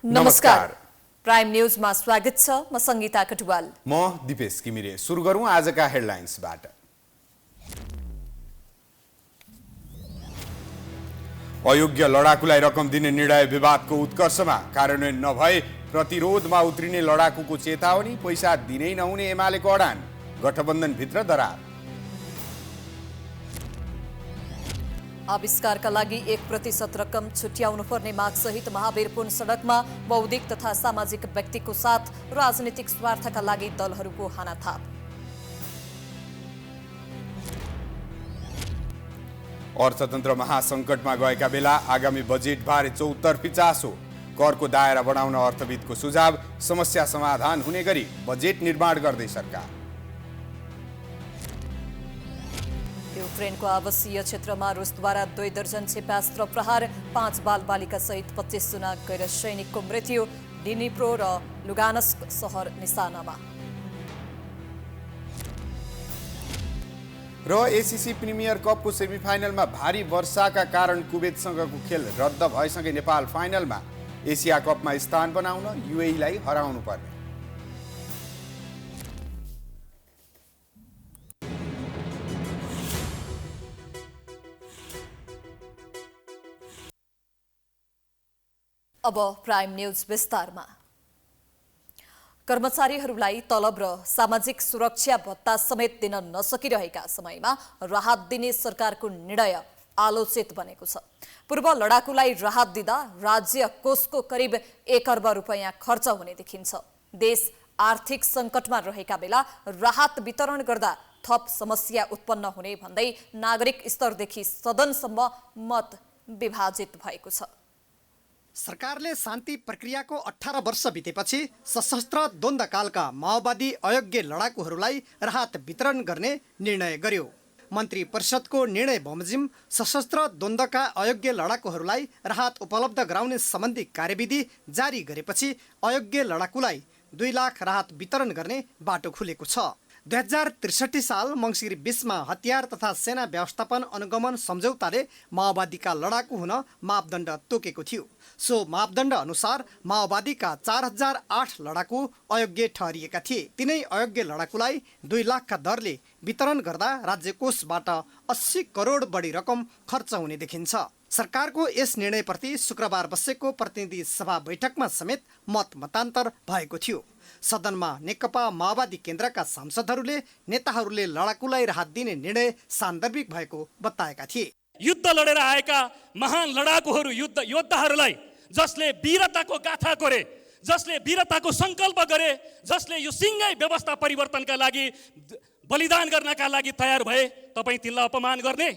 नमस्कार। प्राइम न्यूजमा स्वागत छ। म संगीता कटुवाल। म दिपेश किमिरे। सुरु गरौँ आजका हेडलाइन्सबाट। अयोग्य लडाकुलाई रकम दिने निर्णय विवादको उत्कर्षमा, कार्यान्वयन नभए प्रतिरोधमा उत्रिने लडाकुको चेतावनी, पैसा दिनै नहुने एमालेको अडान, गठबन्धनभित्र दरार। आविष्कारका लागि 1% रकम छुट्याउनु पर्ने माग सहित महावीरपुर सडकमा बौद्धिक तथा सामाजिक व्यक्तिको साथ राजनीतिक स्वार्थका लागि दलहरूको हानाथाप। अर्थतन्त्र महासंकटमा गएका बेला आगामी बजेटबारे चौतर्फी चासो, करको दायरा बढाउन अर्थविदको सुझाव, समस्या समाधान हुने गरी बजेट निर्माण गर्दै सरकार। युक्रेनको आवासीय क्षेत्रमा रुसद्वारा 2 दर्जन क्षेपास्त्र प्रहार, 5 बालबालिका सहित 25 जना गैर सैनिकको मृत्यु, डिनिप्रो र लुगान्स्क सहर निशानामा। र एसीसी प्रिमियर कपको सेमिफाइनलमा भारी वर्षाका कारण कुवेतसँगको खेल रद्द भएसँगै नेपाल फाइनलमा, एसिया कपमा स्थान बनाउन युएईलाई हराउनु पर्ने। अब प्राइम न्यूज विस्तारमा। कर्मचारीहरूलाई तलब र सामाजिक सुरक्षा भत्ता समेत दिन नसकिरहेका समयमा राहत दिने सरकारको निर्णय आलोचित बनेको छ। पूर्व लडाकुलाई राहत दिँदा राज्य कोषको करिब 1 अर्ब रुपैयाँ खर्च हुने देखिन्छ। देश आर्थिक सङ्कटमा रहेका बेला राहत वितरण गर्दा थप समस्या उत्पन्न हुने भन्दै नागरिक स्तरदेखि सदनसम्म मत विभाजित भएको छ। सरकारले शान्ति प्रक्रियाको 18 वर्ष बितेपछि सशस्त्र द्वन्द्वकालका माओवादी अयोग्य लडाकुहरूलाई राहत वितरण गर्ने निर्णय गर्यो। मन्त्री परिषदको निर्णय बमोजिम सशस्त्र द्वन्द्वका अयोग्य लडाकुहरूलाई राहत उपलब्ध गराउने सम्बन्धी कार्यविधि जारी गरेपछि अयोग्य लडाकुलाई 2 लाख राहत वितरण गर्ने बाटो खुलेको छ। 2063 साल मङ्सिर 20 मा हतियार तथा सेना व्यवस्थापन अनुगमन सम्झौताले माओवादीका लडाकु हुन मापदण्ड तोकेको थियो। सो मापदण्ड अनुसार माओवादीका 4008 लडाकु अयोग्य ठहरिएका थिए। तिनै अयोग्य लडाकुलाई 2 लाखका दरले वितरण गर्दा राज्य कोषबाट 80 करोड बढी रकम खर्च हुने देखिन्छ। सरकारको यस निर्णयप्रति शुक्रबार बसेको प्रतिनिधि सभा बैठकमा समेत मतान्तर भएको थियो। सदनमा नेकपा माओवादी केन्द्रका सांसदहरूले नेताहरूले लडाकुलाई राहत दिने निर्णय सान्दर्भिक भएको बताएका थिए। युद्ध लडेर आएका महान लडाकुहरू, योद्धाहरूलाई जसले वीरताको गाथा गरे, जसले वीरताको सङ्कल्प गरे, जसले यो सिङ्गै व्यवस्था परिवर्तनका लागि बलिदान गर्नका लागि तयार भए, तपाईँ तिनलाई अपमान गर्ने?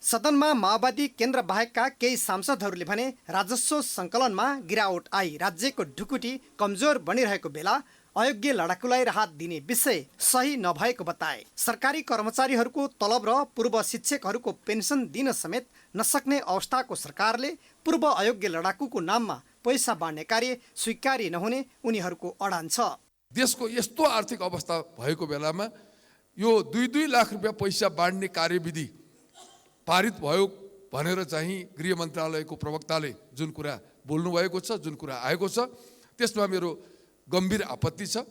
सदनमा माओवादी केन्द्र बाहेकका केही सांसदहरूले भने राजस्व सङ्कलनमा गिरावट आई राज्यको ढुकुटी कमजोर बनिरहेको बेला अयोग्य लडाकुलाई राहत दिने विषय सही नभएको बताए। सरकारी कर्मचारीहरूको तलब र पूर्व शिक्षकहरूको पेन्सन दिन समेत नसक्ने अवस्थाको सरकारले पूर्व अयोग्य लडाकुको नाममा पैसा बाँड्ने कार्य स्वीकार्य नहुने उनीहरूको अडान छ। देशको यस्तो आर्थिक अवस्था भएको बेलामा यो 2-2 लाख रुपियाँ पैसा बाँड्ने कार्यविधि पारित भयो भनेर चाहिँ गृह मन्त्रालयको प्रवक्ताले जुन कुरा बोल्नु भएको छ, जुन कुरा आएको छ, त्यसमा मेरो गम्भीर आपत्ति छ।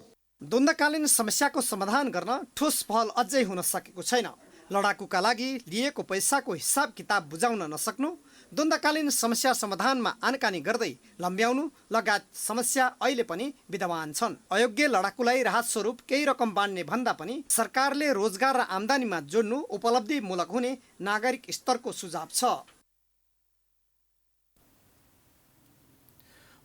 द्वन्द्वकालीन समस्याको समाधान गर्न ठोस पहल अझै हुन सकेको छैन। लडाकुका लागि लिएको पैसाको हिसाब किताब बुझाउन नसक्नु, द्वन्द्वकालीन समस्या समाधानमा आनकानी गर्दै लम्ब्याउनु लगायत समस्या अहिले पनि विद्यमान छन्। अयोग्य लडाकुलाई राहत स्वरूप केही रकम बाँड्ने भन्दा पनि सरकारले रोजगार र आम्दानीमा जोड्नु उपलब्धिमूलक हुने नागरिक स्तरको सुझाव छ।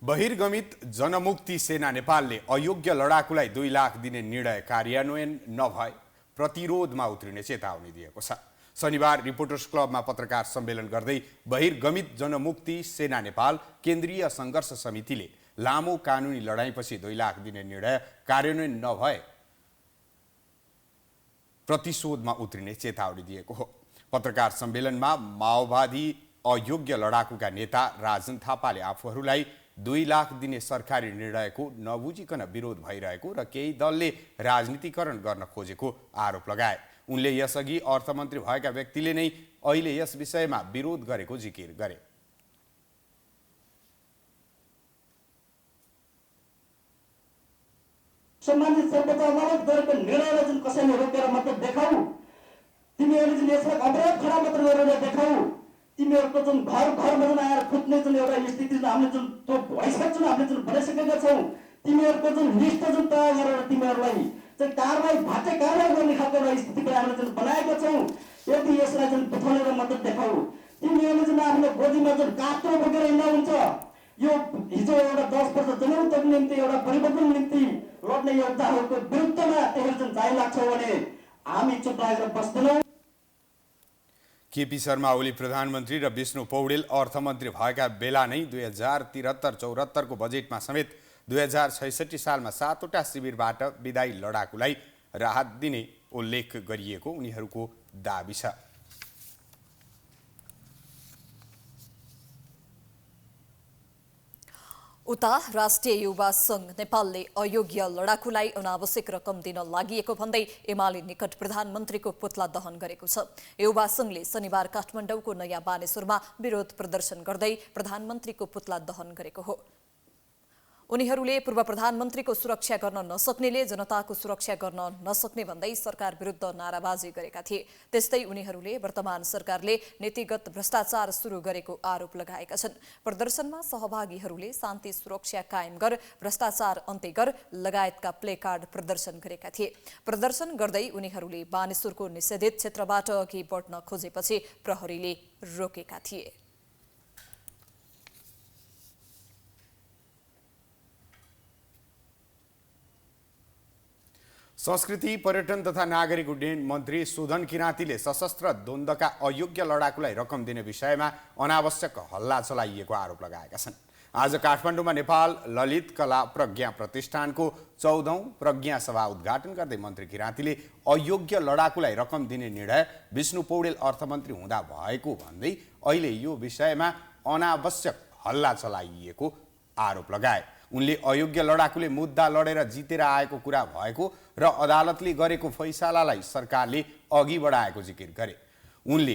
बहिर्गमित जनमुक्ति सेना नेपालले अयोग्य लडाकुलाई 2 लाख दिने निर्णय कार्यान्वयन नभए प्रतिरोधमा उत्रिने चेतावनी दिएको छ। शनिबार रिपोर्टर्स क्लबमा पत्रकार सम्मेलन गर्दै बहिर्गमित जनमुक्ति सेना नेपाल केन्द्रीय सङ्घर्ष समितिले लामो कानुनी लडाईँपछि 2 लाख दिने निर्णय कार्यान्वयन नभए प्रतिशोधमा उत्रिने चेतावनी दिएको हो। पत्रकार सम्मेलनमा माओवादी अयोग्य लडाकुका नेता राजन थापाले आफूहरूलाई 2 लाख दिने सरकारी निर्णयको नबुझिकन विरोध भइरहेको र केही दलले राजनीतिकरण गर्न खोजेको आरोप लगाए। उनले यसअघि अर्थमन्त्री भएका व्यक्तिले नै अहिले यस विषयमा विरोध गरेको जिकिर गरे। 2 लाख दिने सरकारी निर्णयको नबुझिकन विरोध भइरहेको र केही दलले राजनीतिकरण गर्न खोजेको आरोप लगाए। उनले यसअघि अर्थमन्त्री भएका व्यक्तिले नै अहिले यस विषयमा विरोध गरेको जिकिर गरे। 2 लाख दिने सरकारी निर्णयको नबुझिकन विरोध भइरहेको र केही दलले राजनीतिकरण गर्न खोजेको आरोप लगाए। सम्मानित सर्वोच्च अदालत गरेको निर्णयलाई जुन कसैले रोकेर मात्र देखाऊ, तिमीहरूले जुन यसलाई अवरोध खडा मात्र गरेर देखाऊ, तिमीहरूको जुन घर घरमा जुन आएर फुट्ने जुन एउटा स्थिति जुन हामीले जुन त्यो भइसकेको जुन हामीले जुन बनाइसकेका छौँ, तिमीहरूको जुन लिस्ट जुन तयार गरेर तिमीहरूलाई चाहिँ कारवाही भाटे कारवाही गर्ने खालको एउटा स्थिति हामीले जुन बनाएका छौँ, यदि यसलाई जुन बिथोलेर मात्र देखाऊ, तिमीहरूले जुन आफ्नो गोजीमा जुन कात्रो बोकेर हिँड्दा हुन्छ, यो हिजो एउटा 10 वर्ष जनमुक्तिको निम्ति एउटा परिवर्तन निम्ति लड्ने योद्धाहरूको विरुद्धमा त्यसले जुन जाइ लाग्छ भने हामी चुप लागेर बस्दैनौँ। केपी शर्मा ओली प्रधानमन्त्री र विष्णु पौडेल अर्थमन्त्री भएका बेला नै 2073-74 को बजेटमा समेत 2066 सालमा 7वटा शिविरबाट विदायी लडाकुलाई राहत दिने उल्लेख गरिएको उनीहरूको दाबी छ। उता राष्ट्रिय युवा संघ नेपालले अयोग्य लडाकुलाई अनावश्यक रकम दिन लागि भन्दै एमाले निकट प्रधानमन्त्रीको पुतला दहन गरेको छ। युवा संघले शनिबार काठमाडौँको नयाँ बानेश्वरमा विरोध प्रदर्शन गर्दै प्रधानमन्त्रीको पुतला दहन गरेको हो। उनीहरूले पूर्व प्रधानमन्त्रीको सुरक्षा गर्न नसक्नेले जनताको सुरक्षा गर्न नसक्ने भन्दै सरकार विरुद्ध नाराबाजी गरेका थिए। त्यस्तै उनीहरूले वर्तमान सरकारले नीतिगत भ्रष्टाचार सुरु गरेको आरोप लगाएका छन्। प्रदर्शनमा सहभागीहरूले शान्ति सुरक्षा कायम गर, भ्रष्टाचार अन्त्य गर लगायतका प्लेकार्ड प्रदर्शन गरेका थिए। प्रदर्शन गर्दै उनीहरूले बानेश्वरको निषेधित क्षेत्रबाट अघि बढ्न खोजेपछि प्रहरीले रोकेका थिए। संस्कृति, पर्यटन तथा नागरिक उड्डयन मन्त्री सुधन किराँतीले सशस्त्र द्वन्द्वका अयोग्य लडाकुलाई रकम दिने विषयमा अनावश्यक हल्ला चलाइएको आरोप लगाएका छन्। आज काठमाडौँमा नेपाल ललित कला प्रज्ञा प्रतिष्ठानको 14औं प्रज्ञा सभा उद्घाटन गर्दै मन्त्री किराँतीले अयोग्य लडाकुलाई रकम दिने निर्णय विष्णु पौडेल अर्थमन्त्री हुँदा भएको भन्दै अहिले यो विषयमा अनावश्यक हल्ला चलाइएको आरोप लगाए। उनले अयोग्य लडाकुले मुद्दा लडेर जितेर आएको कुरा भएको र अदालतले गरेको फैसलालाई सरकारले अघि बढाएको जिकिर गरे। उनले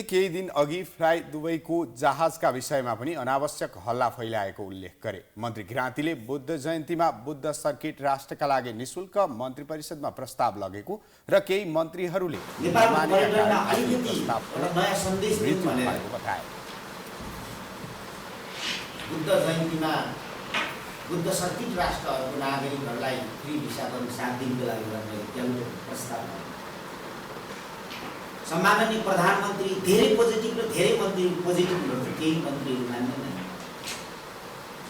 केही दिन अघि फ्लाइ दुबईको जहाजका विषयमा पनि अनावश्यक हल्ला फैलाएको उल्लेख गरे। मन्त्री किराँतीले बुद्ध जयन्तीमा बुद्ध सर्किट राष्ट्रका लागि निशुल्क मन्त्री परिषदमा प्रस्ताव लगेको र केही मन्त्रीहरूले बताए। बुद्ध जयन्तीमा बुद्ध सर्किट राष्ट्रहरूको नागरिकहरूलाई फ्री भिसा पनि 7 दिनको लागि गर्ने प्रस्ताव। सम्माननीय प्रधानमन्त्री धेरै पोजिटिभ र धेरै मन्त्री पोजिटिभ हुनुहुन्छ, केही मन्त्रीहरू मान्दैन।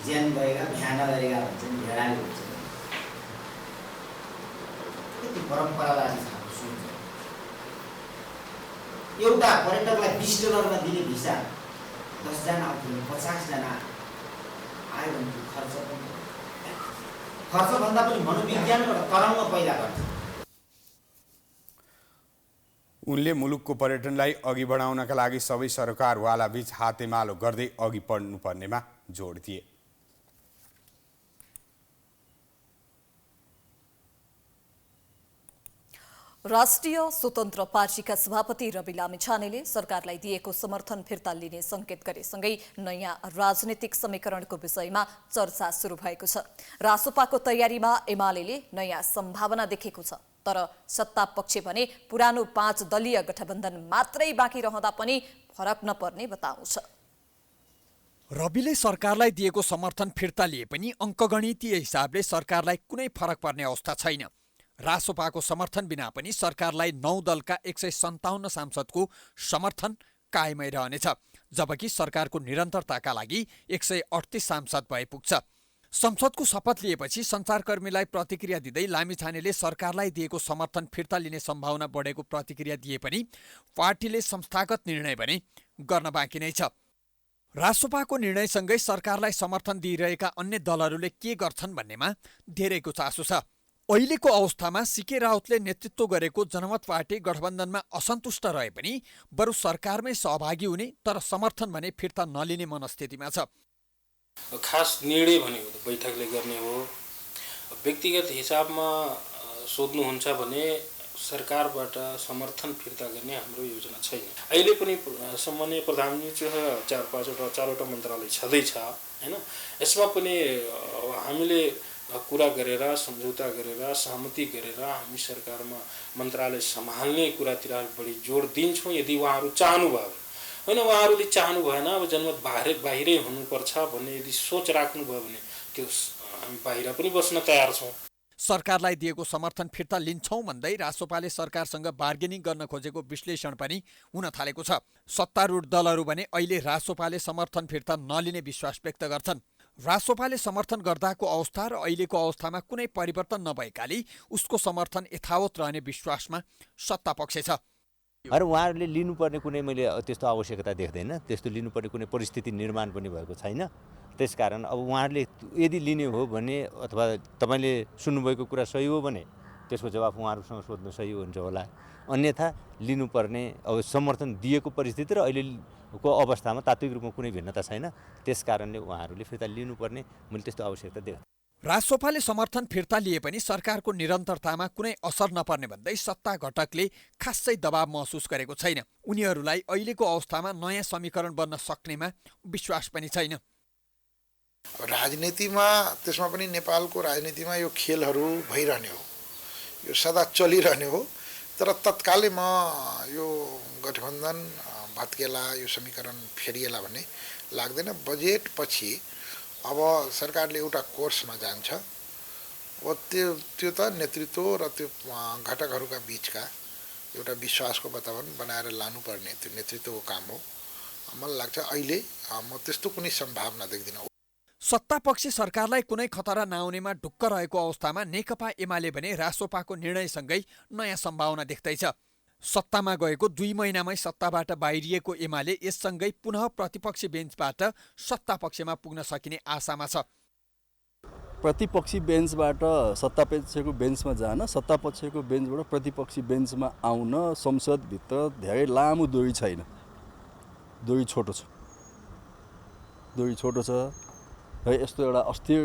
ज्यान गएका भ्यान गरेका भन्छन्, भेडाले भन्छन्। यति परम्परावादी खालको सोच। एउटा पर्यटकलाई $20 दिने भिसा 10 जना आउँथ्यो, 50 जना आयो भने खर्चभन्दा पनि मनोविज्ञानको एउटा तरङ्ग पैदा गर्छ। उनले मुलुकको पर्यटनलाई अघि बढाउनका लागि सबै सरकारवाला बीच हातेमालो गर्दै अघि बढ्नुपर्नेमा जोड दिए। राष्ट्रिय स्वतन्त्र पार्टीका सभापति रवि लामिछानेले सरकारलाई दिएको समर्थन फिर्ता लिने संकेत गरेसँगै नयाँ राजनीतिक समीकरणको विषयमा चर्चा सुरु भएको छ। रासोपाको तयारीमा एमालेले नयाँ सम्भावना देखेको छ, तर सत्ता पक्ष भने पुरानो 5 दलीय गठबन्धन मात्रै बाँकी रहँदा पनि फरक नपर्ने बताउँछ। रविले सरकारलाई दिएको समर्थन फिर्ता लिए पनि अङ्कगणितीय हिसाबले सरकारलाई कुनै फरक पर्ने अवस्था छैन। रासोपाको समर्थन बिना पनि सरकारलाई 9 दलका 157 सांसदको समर्थन कायमै रहनेछ, जबकि सरकारको निरन्तरताका लागि 138 सांसद भए पुग्छ। संसदको शपथ लिएपछि सञ्चारकर्मीलाई प्रतिक्रिया दिँदै लामिछानेले सरकारलाई दिएको समर्थन फिर्ता लिने सम्भावना बढेको प्रतिक्रिया दिए पनि पार्टीले संस्थागत निर्णय भने गर्न बाँकी नै छ। रासोपाको निर्णयसँगै सरकारलाई समर्थन दिइरहेका अन्य दलहरूले के गर्छन् भन्नेमा धेरैको चासो छ। अहिलेको अवस्थामा सीके राउतले नेतृत्व गरेको जनमत पार्टी गठबन्धनमा असन्तुष्ट रहे पनि बरु सरकारमै सहभागी हुने तर समर्थन भने फिर्ता नलिने मनस्थितिमा छ। खास निर्णय भनेको त बैठकले गर्ने हो। व्यक्तिगत हिसाबमा सोध्नुहुन्छ भने सरकारबाट समर्थन फिर्ता गर्ने हाम्रो योजना छैन। अहिले पनि सम्माननीय प्रधानमन्त्रीसँग 4-5वटा मन्त्रालय छँदैछ। हैन। यसमा पनि हामीले कुरा गरेर सम्झौता गरेर सहमति गरेर हामी सरकारमा मन्त्रालय सम्हाल्ने कुरातिर बढी जोड दिन्छौँ यदि उहाँहरू चाहनुभयो होइन। उहाँहरूले चाहनु भएन अब जनमत बाहिरै हुनुपर्छ भन्ने यदि सोच राख्नुभयो भने त्यो हामी बाहिर पनि बस्न तयार छौँ। सरकारलाई दिएको समर्थन फिर्ता लिन्छौँ भन्दै रासोपाले सरकारसँग बार्गेनिङ गर्न खोजेको विश्लेषण पनि हुन थालेको छ। सत्तारूढ दलहरू भने अहिले रासोपाले समर्थन फिर्ता नलिने विश्वास व्यक्त गर्छन्। रासोपाले समर्थन गर्दाको अवस्था र अहिलेको अवस्थामा कुनै परिवर्तन नभएकाले उसको समर्थन यथावत रहने विश्वासमा सत्तापक्ष छ। उहाँहरूले लिनुपर्ने कुनै मैले त्यस्तो आवश्यकता देख्दैन, त्यस्तो लिनुपर्ने कुनै परिस्थिति निर्माण पनि भएको छैन। त्यसकारण अब उहाँहरूले यदि लिने हो भने अथवा तपाईँले सुन्नुभएको कुरा सही हो भने त्यसको जवाफ उहाँहरूसँग सोध्नु सही हुन्छ होला। अन्यथा लिनुपर्ने अब समर्थन दिएको परिस्थिति र अहिलेको अवस्थामा तात्विक रूपमा कुनै भिन्नता छैन। त्यसकारणले उहाँहरूले फिर्ता लिनुपर्ने मैले त्यस्तो आवश्यकता देख्छु। रासोपाले समर्थन फिर्ता लिए पनि सरकारको निरन्तरतामा कुनै असर नपर्ने भन्दै सत्ता घटकले खासै दबाव महसुस गरेको छैन। उनीहरूलाई अहिलेको अवस्थामा नयाँ समीकरण बन्न सक्नेमा विश्वास पनि छैन। राजनीतिमा त्यसमा पनि नेपालको राजनीतिमा यो खेलहरू भइरहने हो, यो सदा चलिरहने हो। तर तत्कालै म यो गठबन्धन भत्केला, यो समीकरण फेरिएला भन्ने लाग्दैन। बजेट पछि अब सरकारले एउटा कोर्समा जान्छ। अब त्यो त नेतृत्व र त्यो घटकहरूका बिचका एउटा विश्वासको वातावरण बनाएर लानुपर्ने त्यो नेतृत्वको काम हो। मलाई लाग्छ अहिले म त्यस्तो कुनै सम्भावना देख्दिनँ। सत्तापक्षी सरकारलाई कुनै खतरा नआउनेमा ढुक्क रहेको अवस्थामा नेकपा एमाले भने रासोपाको निर्णयसँगै नयाँ सम्भावना देख्दैछ। सत्तामा गएको 2 महिनामै सत्ताबाट बाहिरिएको एमाले यससँगै पुनः प्रतिपक्षी बेन्चबाट सत्तापक्षमा पुग्न सकिने आशामा छ। प्रतिपक्षी बेन्चबाट सत्तापक्षको बेन्चमा जान, सत्तापक्षको बेन्चबाट प्रतिपक्षी बेन्चमा आउन संसदभित्र धेरै लामो दूरी छैन। दूरी छोटो छ र यस्तो एउटा अस्थिर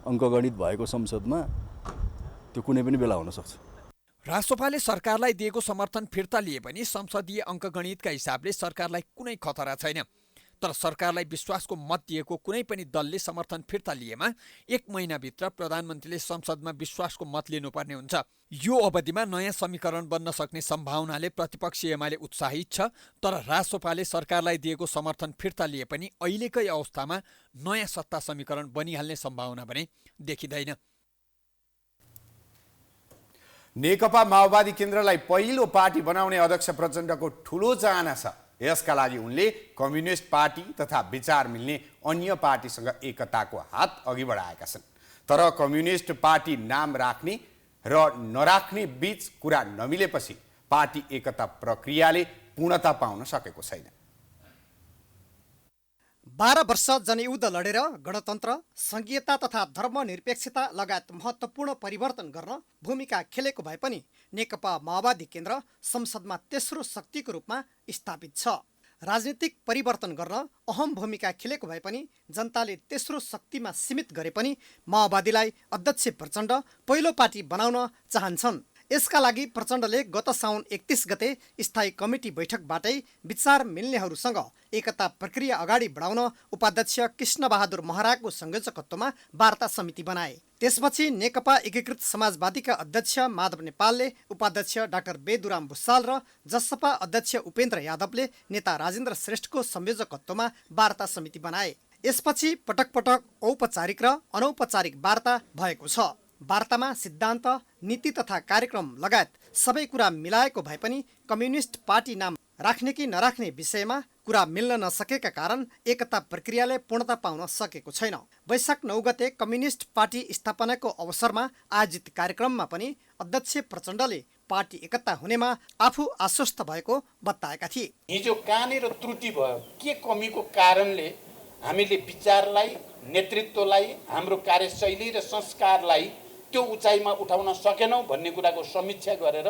अङ्कगणित भएको संसदमा त्यो कुनै पनि बेला हुन सक्छ। रासोपाले सरकारलाई दिएको समर्थन फिर्ता लिए पनि संसदीय अङ्कगणितका हिसाबले सरकारलाई कुनै खतरा छैन। तर सरकारलाई विश्वासको मत दिएको कुनै पनि दलले समर्थन फिर्ता लिएमा 1 महिनाभित्र प्रधानमन्त्रीले संसदमा विश्वासको मत लिनुपर्ने हुन्छ। यो अवधिमा नयाँ समीकरण बन्न सक्ने सम्भावनाले प्रतिपक्षी एमाले उत्साहित छ। तर रासोपाले सरकारलाई दिएको समर्थन फिर्ता लिए पनि अहिलेकै अवस्थामा नयाँ सत्ता समीकरण बनिहाल्ने सम्भावना भने देखिँदैन। नेकपा माओवादी केन्द्रलाई पहिलो पार्टी बनाउने अध्यक्ष प्रचण्डको ठूलो चाहना छ। यसका लागि उनले कम्युनिस्ट पार्टी तथा विचार मिल्ने अन्य पार्टीसँग एकताको हात अघि बढाएका छन्। तर कम्युनिस्ट पार्टी नाम राख्ने र नराख्ने बीच कुरा नमिलेपछि पार्टी एकता प्रक्रियाले पूर्णता पाउन सकेको छैन। 12 वर्ष जनयुद्ध लडेर गणतन्त्र, संघीयता तथा धर्मनिरपेक्षता लगायत महत्त्वपूर्ण परिवर्तन गर्न भूमिका खेलेको भए पनि नेकपा माओवादी केन्द्र संसदमा तेस्रो शक्तिको रूपमा स्थापित छ। राजनीतिक परिवर्तन गर्न अहम भूमिका खेलेको भए पनि जनताले तेस्रो शक्तिमा सीमित गरे पनि माओवादीलाई अध्यक्ष प्रचण्ड पहिलो पार्टी बनाउन चाहन्छन्। यसका लागि प्रचण्डले गत साउन 31 गते स्थायी कमिटी बैठकबाटै विचार मिल्नेहरूसँग एकता प्रक्रिया अगाडि बढाउन उपाध्यक्ष कृष्णबहादुर महराको संयोजकत्वमा वार्ता समिति बनाए। त्यसपछि नेकपा एकीकृत समाजवादीका अध्यक्ष माधव नेपालले उपाध्यक्ष डाक्टर बेदुराम भुसाल र जसपा अध्यक्ष उपेन्द्र यादवले नेता राजेन्द्र श्रेष्ठको संयोजकत्वमा वार्ता समिति बनाए। यसपछि पटक पटक औपचारिक र अनौपचारिक वार्ता भएको छ। वार्तामा सिद्धान्त, नीति तथा कार्यक्रम लगायत सबै कुरा मिलाएको भए पनि कम्युनिस्ट पार्टी नाम राख्ने कि नराख्ने विषयमा कुरा मिल्न नसकेका कारण एकता प्रक्रियाले पूर्णता पाउन सकेको छैन। वैशाख 9 गते कम्युनिस्ट पार्टी स्थापनाको अवसरमा आयोजित कार्यक्रममा पनि अध्यक्ष प्रचण्डले पार्टी एकता हुनेमा आफू आश्वस्त भएको बताएका थिए। हिजो कहाँनिर त्रुटि भयो, के कमीको कारणले हामीले विचारलाई, नेतृत्वलाई, हाम्रो कार्यशैली र संस्कारलाई त्यो उचाइमा उठाउन सकेनौँ भन्ने कुराको समीक्षा गरेर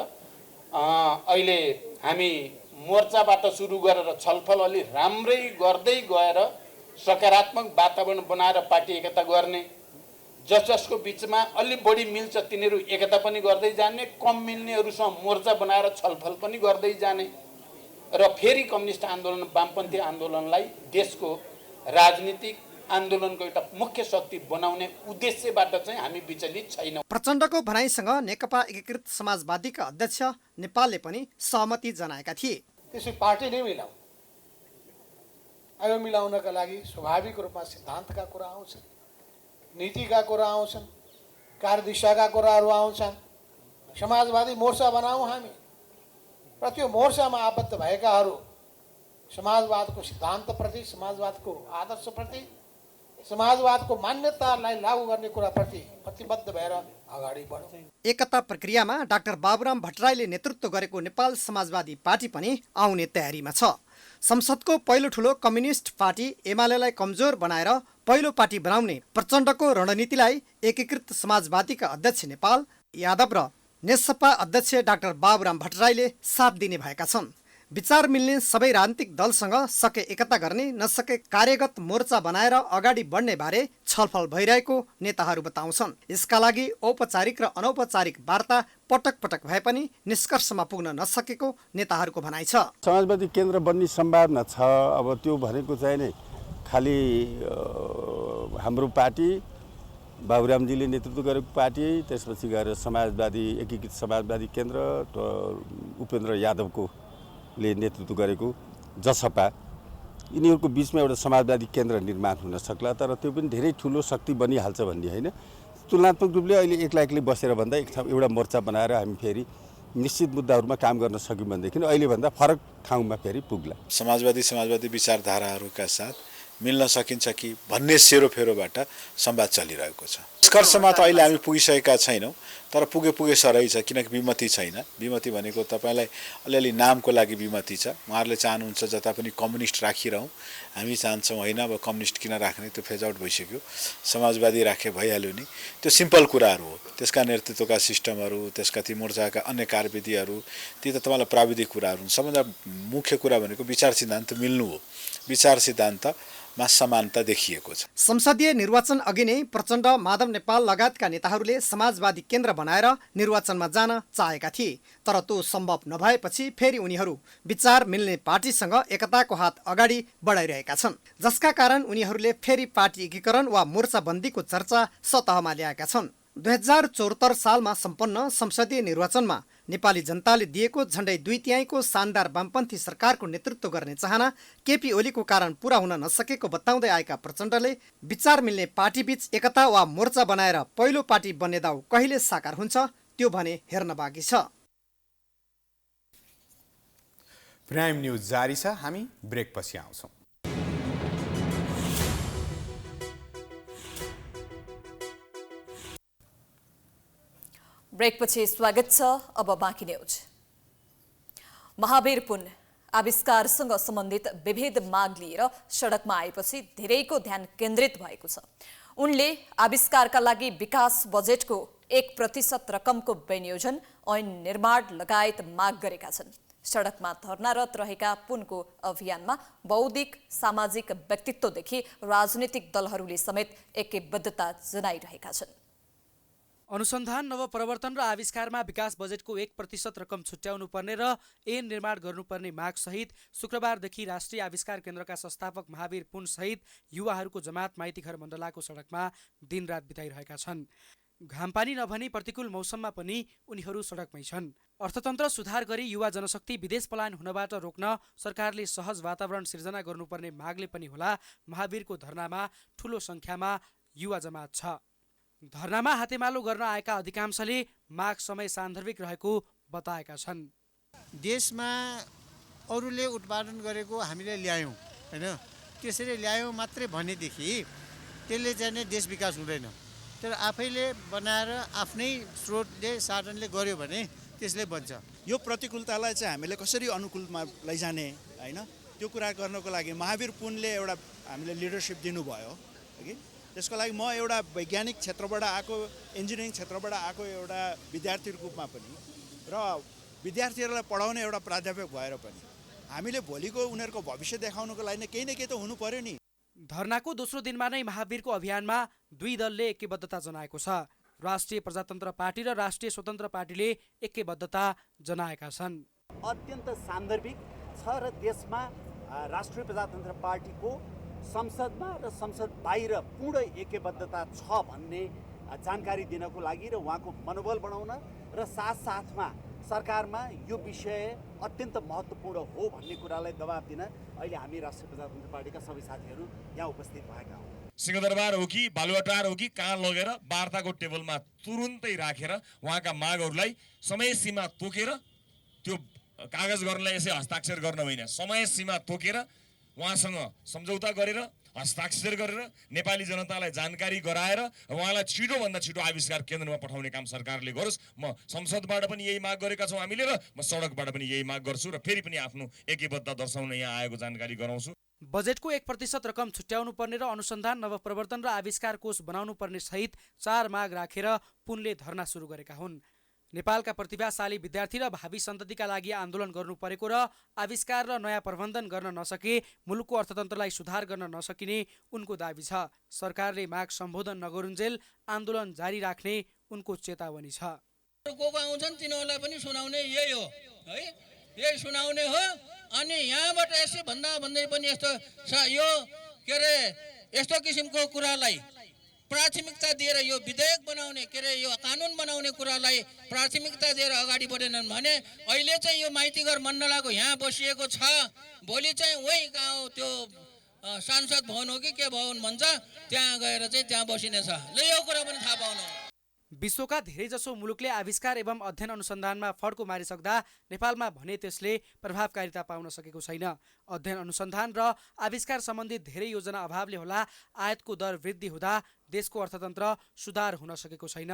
अहिले हामी मोर्चाबाट सुरु गरेर छलफल अलि राम्रै गर्दै गएर सकारात्मक वातावरण बनाएर पार्टी एकता गर्ने, जसको बिचमा अलि बढी मिल्छ तिनीहरू एकता पनि गर्दै जाने, कम मिल्नेहरूसँग मोर्चा बनाएर छलफल पनि गर्दै जाने र फेरि कम्युनिस्ट आन्दोलन, वामपन्थी आन्दोलनलाई देशको राजनीतिक आन्दोलनको एउटा मुख्य शक्ति बनाउने उद्देश्यबाट चाहिँ हामी विचलित छैनौँ। प्रचण्डको भनाइसँग नेकपा एकीकृत समाजवादीका अध्यक्ष नेपालले पनि सहमति जनाएका थिए। त्यसै पार्टी नै मिलाऊ। यो मिलाउनका लागि स्वाभाविक रूपमा सिद्धान्तका कुरा आउँछन्, नीतिका कुरा आउँछन्, कार्यदिशाका कुराहरू आउँछन्। समाजवादी मोर्चा बनाऊ हामी र त्यो मोर्चामा आबद्ध भएकाहरू समाजवादको सिद्धान्तप्रति, समाजवादको आदर्शप्रति, समाजवादको मान्यतालाई लागू गर्ने कुराप्रति प्रतिबद्ध भएर अगाडि बढौँ। एकता प्रक्रियामा डाक्टर बाबुराम भट्टराईले नेतृत्व गरेको नेपाल समाजवादी पार्टी पनि आउने तयारीमा छ। संसदको पहिलो ठुलो कम्युनिस्ट पार्टी एमालेलाई कमजोर बनाएर पहिलो पार्टी बनाउने प्रचण्डको रणनीतिलाई एकीकृत समाजवादीका अध्यक्ष नेपाल यादव र नेसपा अध्यक्ष डाक्टर बाबुराम भट्टराईले साथ दिने भएका छन्। विचार मिल्ने सबै राजनीतिक दलसँग सके एकता गर्ने, नसके कार्यगत मोर्चा बनाएर अगाडि बढ्ने बारे छलफल भइरहेको नेताहरू बताउँछन्। यसका लागि औपचारिक र अनौपचारिक वार्ता पटक पटक भए पनि निष्कर्षमा पुग्न नसकेको नेताहरूको भनाइ छ। समाजवादी केन्द्र बन्ने सम्भावना छ। अब त्यो भनेको चाहिँ नि खालि हाम्रो पार्टी बाबुरामजीले नेतृत्व गरेको पार्टी, त्यसपछि गएर समाजवादी एकीकृत समाजवादी केन्द्र उपेन्द्र यादवको ले नेतृत्व गरेको जसपा, यिनीहरूको बिचमा एउटा समाजवादी केन्द्र निर्माण हुन सक्ला। तर त्यो पनि धेरै ठुलो शक्ति बनिहाल्छ भन्ने होइन। तुलनात्मक रूपले अहिले एक्लै एक्लै बसेर भन्दा एउटा मोर्चा बनाएर हामी फेरि निश्चित मुद्दाहरूमा काम गर्न सक्यौँ भनेदेखि अहिलेभन्दा फरक ठाउँमा फेरि पुग्ला। समाजवादी विचारधाराहरूका साथ मिल्न सकिन्छ कि भन्ने सेरोफेरोबाट संवाद चलिरहेको छ। निष्कर्षमा त अहिले हामी पुगिसकेका छैनौँ, तर पुगे सरै छ, किनकि विमति छैन। विमति भनेको तपाईँलाई अलिअलि नामको लागि विमति छ। उहाँहरूले चाहनुहुन्छ जता पनि कम्युनिस्ट राखिरहँ, हामी चाहन्छौँ होइन अब कम्युनिस्ट किन राख्ने, त्यो फेज आउट भइसक्यो, समाजवादी राखे भइहाल्यो नि। त्यो सिम्पल कुराहरू हो। त्यसका नेतृत्वका सिस्टमहरू, त्यसका ती मोर्चाका अन्य कार्यविधिहरू, ती त तपाईँलाई प्राविधिक कुराहरू हुन्। सबभन्दा मुख्य कुरा भनेको विचार सिद्धान्त मिल्नु हो। विचार सिद्धान्तमा समानता देखिएको छ। संसदीय निर्वाचन अघि नै प्रचण्ड, माधव नेपाल लगायतका नेताहरूले समाजवादी केन्द्र बनाएर निर्वाचनमा जान चाहेका थिए। तर त्यो सम्भव नभएपछि फेरि उनीहरू विचार मिल्ने पार्टीसँग एकताको हात अगाडि बढाइरहेका छन्, जसका कारण उनीहरूले फेरि पार्टी एकीकरण वा मोर्चाबन्दीको चर्चा सतहमा ल्याएका छन्। 2074 सालमा सम्पन्न संसदीय निर्वाचनमा नेपाली जनताले दिएको झण्डै 2/3 शानदार वामपन्थी सरकारको नेतृत्व गर्ने चाहना केपी ओलीको कारण पूरा हुन नसकेको बताउँदै आएका प्रचण्डले विचार मिल्ने पार्टीबीच एकता वा मोर्चा बनाएर पहिलो पार्टी बन्ने दाउ कहिले साकार हुन्छ त्यो भने हेर्न बाँकी छ। प्राइम न्यूज जारी छ, हामी ब्रेकपछि आउँछौँ। ब्रेकपछि स्वागत छ। अब बाँकी न्यूज। महावीर पुन आविष्कारसँग सम्बन्धित विविध माग लिएर सडकमा आएपछि धेरैको ध्यान केन्द्रित भएको छ। उनले आविष्कारका लागि विकास बजेटको 1% रकमको विनियोजन, ऐन निर्माण लगायत माग गरेका छन्। सडकमा धरनारत रहेका पुनको अभियानमा बौद्धिक सामाजिक व्यक्तित्वदेखि राजनीतिक दलहरूले समेत एकबद्धता जनाइरहेका छन्। अनुसन्धान, नवप्रवर्तन र आविष्कारमा विकास बजेटको 1% रकम छुट्याउनु पर्ने र ऐन निर्माण गर्नुपर्ने माग सहित शुक्रबारदेखि राष्ट्रिय आविष्कार केन्द्रका संस्थापक महावीर पुन सहित युवाहरूको जमात माइतीघर मण्डलाको सडकमा दिनरात बिताइरहेका छन्। घामपानी नभनी प्रतिकूल मौसममा पनि उनीहरू सडकमै छन्। अर्थतन्त्र सुधार गरी युवा जनशक्ति विदेश पलायन हुनबाट रोक्न सरकारले सहज वातावरण सिर्जना गर्नुपर्ने मागले पनि होला महावीरको धरनामा ठूलो संख्यामा युवा जमात छ। धरनामा हातेमालो गर्न आएका अधिकांशले माग समय सान्दर्भिक रहेको बताएका छन्। देशमा अरूले उत्पादन गरेको हामीले ल्यायौँ हैन, त्यसरी ल्यायौँ मात्रै भनेदेखि त्यसले चाहिँ देश विकास हुँदैन। तर आफैले बनाएर आफ्नै स्रोतले साधनले गर्यो भने त्यसले बन्छ। यो प्रतिकूलतालाई चाहिँ हामीले कसरी अनुकूलमा लैजाने हैन, त्यो कुरा गर्नको लागि महावीर पुनले एउटा हामीले लिडरसिप दिनुभयो कि त्यसको लागि म एउटा वैज्ञानिक क्षेत्रबाट आएको, इन्जिनियरिङ क्षेत्रबाट आएको एउटा विद्यार्थीको रूपमा पनि र विद्यार्थीहरूलाई पढाउने एउटा प्राध्यापक भएर पनि हामीले भोलिको उनीहरूको भविष्य देखाउनको लागि केही न केही त हुनु पर्यो नि। धरनाको दोस्रो दिनमा नै महावीरको अभियानमा दुई दलले एकबद्धता जनाएको छ। राष्ट्रिय प्रजातन्त्र पार्टी र राष्ट्रिय स्वतन्त्र पार्टीले एकबद्धता जनाएका छन्। अत्यन्त सान्दर्भिक छ र देशमा राष्ट्रिय प्रजातन्त्र पार्टीको संसदमा र संसद बाहिर पूर्ण ऐक्यबद्धता छ भन्ने जानकारी दिनको लागि र उहाँको मनोबल बढाउन र साथसाथमा सरकारमा यो विषय अत्यन्त महत्त्वपूर्ण हो भन्ने कुरालाई दबाब दिन अहिले हामी राष्ट्रिय प्रजातन्त्र पार्टीका सबै साथीहरू यहाँ उपस्थित भएका हौँ। सिंहदरबार हो कि बालुवाटार हो कि कहाँ लगेर वार्ताको टेबलमा तुरुन्तै राखेर उहाँका मागहरूलाई समय सीमा तोकेर त्यो कागज गर्नलाई यसै हस्ताक्षर गर्न होइन, समय सीमा तोकेर उहाँसँग सम्झौता गरेर हस्ताक्षर गरेर नेपाली जनतालाई जानकारी गराएर उहाँलाई छिटोभन्दा छिटो आविष्कार केन्द्रमा पठाउने काम सरकारले गरोस्। म संसदबाट पनि यही माग गरेका छौँ हामीले र म सडकबाट पनि यही माग गर्छु र फेरि पनि आफ्नो ऐक्यबद्धता दर्शाउन यहाँ आएको जानकारी गराउँछु। बजेटको 1% रकम छुट्याउनु पर्ने र अनुसन्धान नवप्रवर्तन र आविष्कार कोष बनाउनु पर्ने सहित 4 माग राखेर पुनले धरना सुरु गरेका हुन्। नेपालका प्रतिभाशाली विद्यार्थी र भावी सन्ततिका लागि आन्दोलन गर्नु परेको र आविष्कार र नयाँ प्रबन्धन गर्न नसके मुलुकको अर्थतन्त्रलाई सुधार गर्न नसकिने उनको दाबी छ। सरकारले माग सम्बोधन नगरुन्जेल आन्दोलन जारी राख्ने उनको चेतावनी छ। को आउँछन् तिनीहरूलाई पनि सुनाउने यही हो है, यही सुनाउने हो। अनि यहाँबाट यसो भन्दै पनि यस्तो यो के अरे यस्तो किसिमको कुरालाई प्राथमिकता दिएर यो विधेयक बनाउने के अरे यो कानुन बनाउने कुरालाई प्राथमिकता दिएर अगाडि बढेनन् भने अहिले चाहिँ यो माइतीघर मण्डलाको यहाँ बसिएको छ, भोलि चाहिँ वही कहाँ हो त्यो सांसद भवन हो कि के भवन भन्छ त्यहाँ गएर चाहिँ त्यहाँ बसिनेछ। ल यो कुरा पनि थाहा पाउनु। विश्वका धेरैजसो मुलुकले आविष्कार एवं अध्ययन अनुसन्धानमा फड्को मारिसक्दा नेपालमा भने त्यसले प्रभावकारिता पाउन सकेको छैन। अध्ययन अनुसन्धान र आविष्कार सम्बन्धी धेरै योजना अभावले होला आयातको दर वृद्धि हुँदा देशको अर्थतन्त्र सुधार हुन सकेको छैन।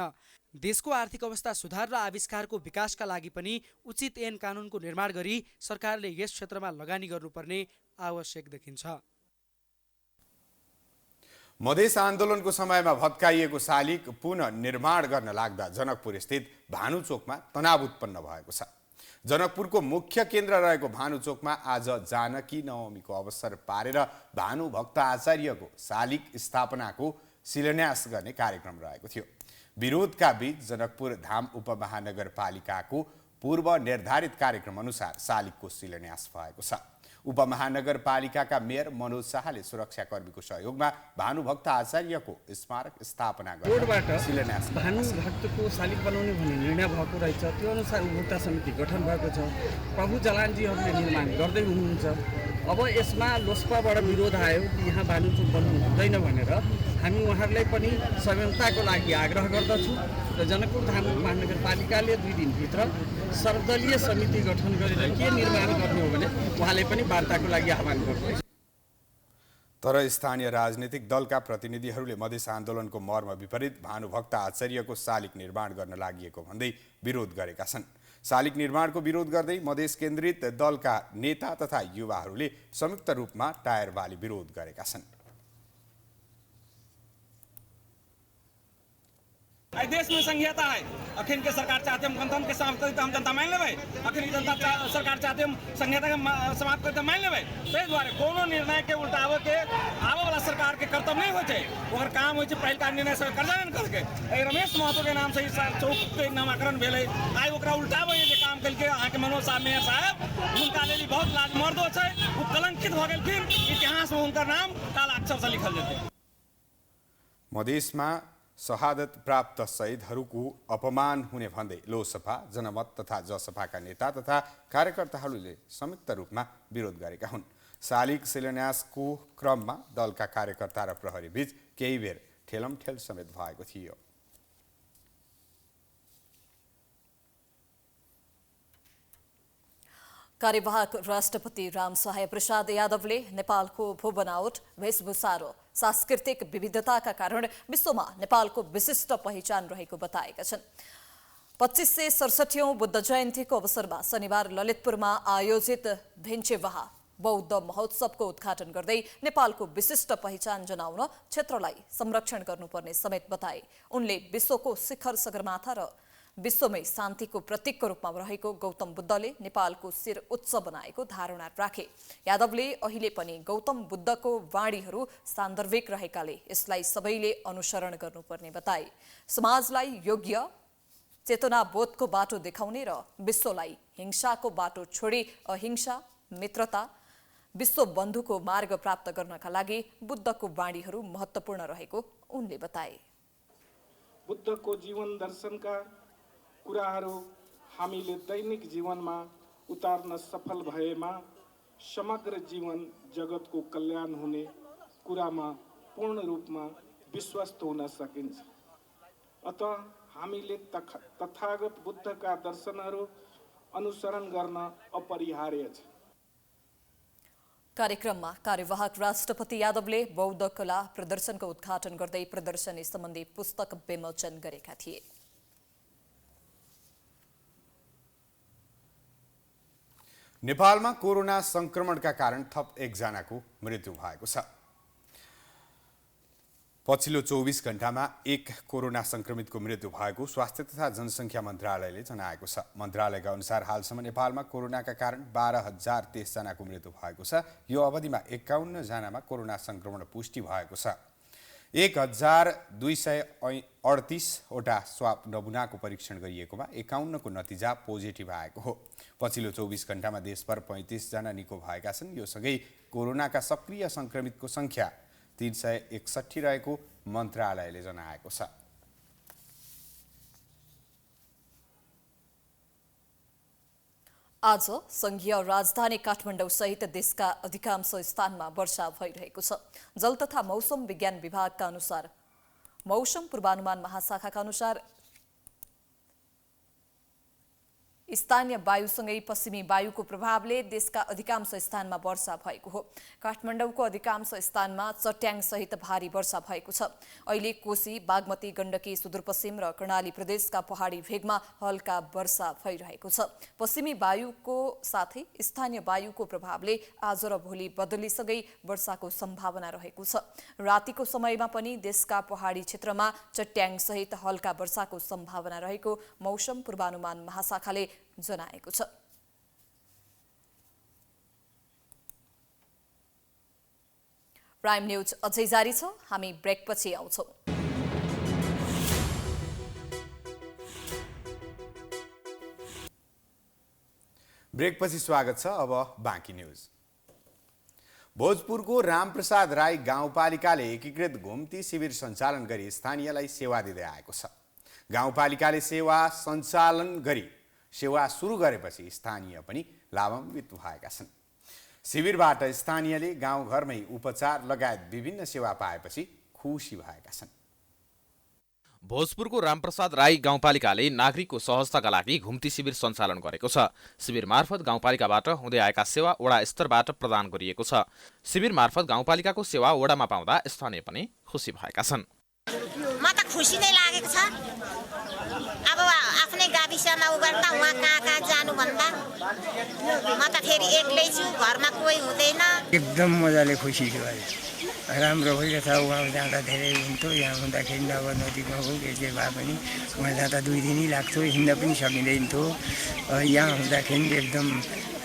देशको आर्थिक अवस्था सुधार र आविष्कारको विकासका लागि पनि उचित ऐन कानुनको निर्माण गरी सरकारले यस क्षेत्रमा लगानी गर्नुपर्ने आवश्यक देखिन्छ। मधेस आन्दोलनको समयमा भत्काइएको शालिग पुनः निर्माण गर्न लाग्दा जनकपुर स्थित भानुचोकमा तनाव उत्पन्न भएको छ। जनकपुरको मुख्य केन्द्र रहेको भानुचोकमा आज जानकी नवमीको अवसर पारेर भानुभक्त आचार्यको शालिग स्थापनाको शिलान्यास गर्ने कार्यक्रम रहेको थियो। विरोधका बीच जनकपुर धाम उपमहानगरपालिकाको पूर्व निर्धारित कार्यक्रम अनुसार शालिगको शिलान्यास भएको छ। उपमहानगरपालिकाका मेयर मनोज शाहले सुरक्षाकर्मीको सहयोगमा भानुभक्त आचार्यको स्मारक स्थापना गर्न शिलान्यास भानुभक्तको शालिग बनाउने भन्ने निर्णय भएको रहेछ। त्यो अनुसार उपभोक्ता समिति गठन भएको छ। प्रभु जलानजीहरूले निर्माण गर्दै हुनुहुन्छ। अब यसमा लोस्पाबाट विरोध आयो कि यहाँ भानुचोक बन्नु हुँदैन भनेर हामी उहाँहरूलाई पनि संयमताको लागि आग्रह गर्दछु र जनकपुर धाम महानगरपालिकाले 2 दिनभित्र सर्वदलीय समिति गठन गरेर के निर्माण गर्ने हो भने उहाँले पनि वार्ताको लागि आह्वान गर्नुहुन्छ। तर स्थानीय राजनीतिक दलका प्रतिनिधिहरूले मधेस आन्दोलनको मर्म विपरीत भानुभक्त आचार्यको शालिग निर्माण गर्न लागि भन्दै विरोध गरेका छन्। शालिग निर्माणको विरोध गर्दै मधेस केन्द्रित दलका नेता तथा युवाहरूले संयुक्त रूपमा टायर बाली विरोध गरेका छन्। देश में संघीयता है, अखिल के सरकार चाहते हम गणतंत्र के समाप्त हम जनता मान लेबै, अखिल जनता सरकार चाहते हम संघीयता के समाप्त करते मान लेबै। ताहि दुआरे कोनो निर्णय के उल्टावे के आवे वाला सरकार के कर्तव्य नहीं होय छै, ओकर काम होय छै पहिल का निर्णय से कार्यान्वयन करके। रमेश महतो के नाम से चौक के नामकरण भेलै, आइ ओकरा उल्टावे जे काम कलके अहाँ के मनोज साहब मेयर साहब हुनका लेल बहुत लाज मर्दो छै, ओ कलंकित भ गेलखिन। इतिहास में हुनकर नाम काला अक्षर से लिखल जेतै। मधेसमा शहादत प्राप्त शहीदहरूको अपमान हुने भन्दै लोसपा, जनमत तथा जसपाका नेता तथा कार्यकर्ताहरूले संयुक्त रूपमा विरोध गरेका हुन्। शालिग शिलान्यासको क्रममा दलका कार्यकर्ता र प्रहरी बीच केही बेर ठेलमठेल समेत भएको थियो। कार्यवाहक राष्ट्रपति रामसहाय प्रसाद यादवले नेपालको भू बनावट, वेशभूषा र सांस्कृतिक विविधताका कारण विश्वमा नेपालको विशिष्ट पहिचान रहेको बताएका छन्। 2567औं बुद्ध जयन्तीको अवसरमा शनिबार ललितपुरमा आयोजित भेन्चेवाहा बौद्ध महोत्सवको उद्घाटन गर्दै नेपालको विशिष्ट पहिचान जनाउन क्षेत्रलाई संरक्षण गर्नुपर्ने समेत बताए। उनले विश्वको शिखर सगरमाथा र विश्वमै शान्तिको प्रतीकको रूपमा रहेको गौतम बुद्धले नेपालको शिर उच्च बनाएको धारणा राखे। यादवले अहिले पनि गौतम बुद्धको वाणीहरू सान्दर्भिक रहेकाले यसलाई सबैले अनुसरण गर्नुपर्ने बताए। समाजलाई योग्य चेतनाबोधको बाटो देखाउने र विश्वलाई हिंसाको बाटो छोडी अहिंसा, मित्रता, विश्व बन्धुको मार्ग प्राप्त गर्नका लागि बुद्धको वाणीहरू महत्त्वपूर्ण रहेको उनले बताए। बुद्धको जीवन दर्शनका कुराहरू हामीले दैनिक जीवनमा उतार्न सफल भएमा समग्र जीवन जगतको कल्याण हुने कुरामा पूर्ण रूपमा विश्वस्त हुन सकिन्छ। अत हामीले तथागत बुद्धका दर्शनहरू अनुसरण गर्न अपरिहार्य छ। कार्यक्रममा कार्यवाहक राष्ट्रपति यादवले बौद्ध कला प्रदर्शनको उद्घाटन गर्दै प्रदर्शनी सम्बन्धी पुस्तक विमोचन गरेका थिए। नेपालमा कोरोना संक्रमणका कारण थप एकजनाको मृत्यु भएको छ। पछिल्लो 24 घण्टामा एक कोरोना संक्रमितको मृत्यु भएको स्वास्थ्य तथा जनसङ्ख्या मन्त्रालयले जनाएको छ। मन्त्रालयका अनुसार हालसम्म नेपालमा कोरोनाका कारण 12,023 जनाको मृत्यु भएको छ। यो अवधिमा 51 जनामा कोरोना संक्रमण पुष्टि भएको छ। 1,238 वटा स्वाब नमुनाको परीक्षण गरिएकोमा 51 को नतिजा पोजिटिभ आएको हो। पछिल्लो 24 घण्टामा देशभर 35 जना निको भएका छन्। यो सँगै कोरोनाका सक्रिय संक्रमितको संख्या 361 रहेको मन्त्रालयले जनाएको छ। आज संघीय राजधानी काठमाडौँ सहित देशका अधिकांश स्थानमा वर्षा भइरहेको छ। जल तथा मौसम विज्ञान विभागका अनुसार मौसम पूर्वानुमान महाशाखाका अनुसार स्थानीय वायुसँगै पश्चिमी वायुको प्रभावले देशका अधिकांश स्थानमा वर्षा भएको हो। काठमाडौँको अधिकांश स्थानमा चट्याङ सहित भारी वर्षा भएको छ। अहिले कोशी, बागमती, गण्डकी, सुदूरपश्चिम र कर्णाली प्रदेशका पहाडी भेगमा हल्का वर्षा भइरहेको छ। पश्चिमी वायुको साथै स्थानीय वायुको प्रभावले आज र भोलि बदलीसँगै वर्षाको सम्भावना रहेको छ। रातिको समयमा पनि देशका पहाडी क्षेत्रमा चट्याङ सहित हल्का वर्षाको सम्भावना रहेको मौसम पूर्वानुमान महाशाखाले जनाएको छ। प्राइम न्यूज अझै जारी छ। हामी ब्रेकपछि आउँछौँ। ब्रेकपछि स्वागत छ। अब बाँकी न्यूज। भोजपुरको रामप्रसाद राई गाउँपालिकाले एकीकृत घुम्ती शिविर सञ्चालन गरी स्थानीयलाई सेवा दिँदै आएको छ। गाउँपालिकाले सेवा सञ्चालन गरी सेवा सुरु गरेपछि स्थानीय पनि लाभान्वित भएका छन्। शिविरबाट स्थानीयले गाउँघरमै उपचार लगायत विभिन्न सेवा पाएपछि खुसी भएका छन्। भोजपुरको रामप्रसाद राई गाउँपालिकाले नागरिकको सहजताका लागि घुम्ती शिविर सञ्चालन गरेको छ। शिविर मार्फत गाउँपालिकाबाट हुँदै आएका सेवा वडा स्तरबाट प्रदान गरिएको छ। शिविर मार्फत गाउँपालिकाको सेवा वडामा पाउँदा स्थानीय पनि खुसी भएका छन्। म त खुसी नै लागेको छ। अब आफ्नै गाविसमा उगर्दा उहाँ कहाँ जानुभन्दा म त फेरि एक्लै छु, घरमा कोही हुँदैन। एकदम मजाले खुसी छु। राम्रो भइरहेछ। उहाँ जाँदा धेरै हुन्थ्यो, यहाँ हुँदाखेरि नगर नदीमा हो के जे भए पनि उहाँ जाँदा 2 दिनै लाग्थ्यो, हिँड्न पनि सकिँदैन थियो। यहाँ हुँदाखेरि एकदम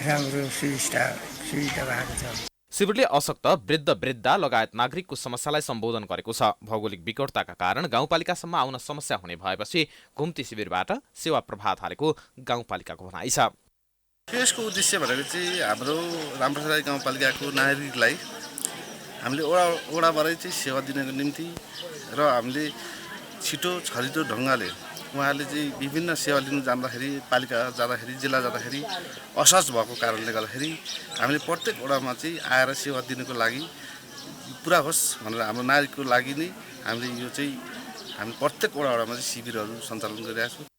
राम्रो सुविधा भएको छ। शिविरले अशक्त वृद्ध वृद्धा लगायत नागरिकको समस्यालाई सम्बोधन गरेको छ। भौगोलिक विकटताका कारण गाउँपालिकासम्म आउन समस्या हुने भएपछि घुम्ती शिविरबाट सेवा प्रभाव थालेको गाउँपालिकाको भनाइ छ। यसको उद्देश्य भनेको चाहिँ हाम्रो रामप्रसाद राई गाउँपालिकाको नागरिकलाई हामीले वडाबाटै चाहिँ सेवा दिनको निम्ति र हामीले छिटो छरितो ढङ्गले उहाँहरूले चाहिँ विभिन्न सेवा लिनु जाँदाखेरि, पालिका जाँदाखेरि, जिल्ला जाँदाखेरि असहज भएको कारणले गर्दाखेरि हामीले प्रत्येक वडामा चाहिँ आएर सेवा दिनको लागि पुरा होस् भनेर हाम्रो नागरिकको लागि नै हामीले यो चाहिँ हामी प्रत्येक वडामा चाहिँ शिविरहरू सञ्चालन गरिरहेका छौँ।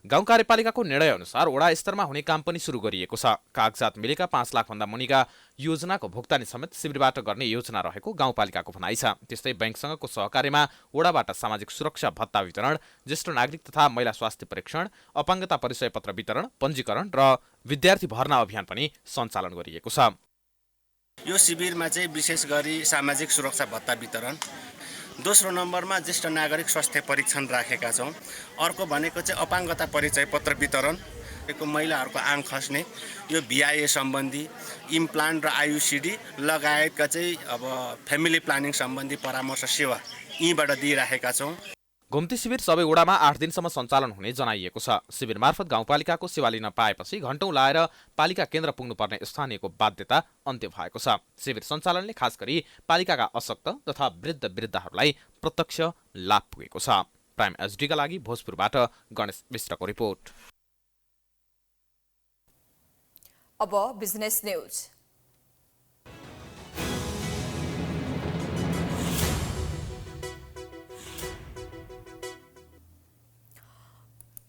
गाउँ कार्यपालिकाको निर्णय अनुसार वडा स्तरमा हुने काम पनि सुरु गरिएको छ। कागजात मिलेका 5 लाखभन्दा मुनिका योजनाको भुक्तानी समेत शिविरबाट गर्ने योजना रहेको गाउँपालिकाको भनाइ छ। त्यस्तै बैंकसँगको सहकार्यमा वडाबाट सामाजिक सुरक्षा भत्ता वितरण, ज्येष्ठ नागरिक तथा महिला स्वास्थ्य परीक्षण, अपाङ्गता परिचय पत्र वितरण, पञ्जीकरण र विद्यार्थी भर्ना अभियान पनि सञ्चालन गरिएको छ। यो शिविरमा चाहिँ विशेष गरी सामाजिक सुरक्षा भत्ता वितरण, दोस्रो नम्बरमा ज्येष्ठ नागरिक स्वास्थ्य परीक्षण राखेका छौँ। अर्को भनेको चाहिँ अपाङ्गता परिचय पत्र वितरण, महिलाहरूको आङ खस्ने, यो भिआइए सम्बन्धी, इम्प्लान्ट र आयुसिडी लगायतका चाहिँ अब फ्यामिली प्लानिङ सम्बन्धी परामर्श सेवा यहीँबाट दिइराखेका छौँ। घुम्ती शिविर सबै वडामा 8 दिनसम्म सञ्चालन हुने जनाइएको छ। शिविर मार्फत गाउँपालिकाको सेवा लिन पाएपछि घण्टौं लाएर पालिका केन्द्र पुग्नुपर्ने स्थानीयको बाध्यता अन्त्य भएको छ। शिविर सञ्चालनले खास गरी पालिकाका अशक्त तथा वृद्ध वृद्धाहरूलाई प्रत्यक्ष लाभ पुगेको छ। प्राइम एचडीका लागि भोजपुरबाट गणेश विष्टको रिपोर्ट। अब बिजनेस न्यूज।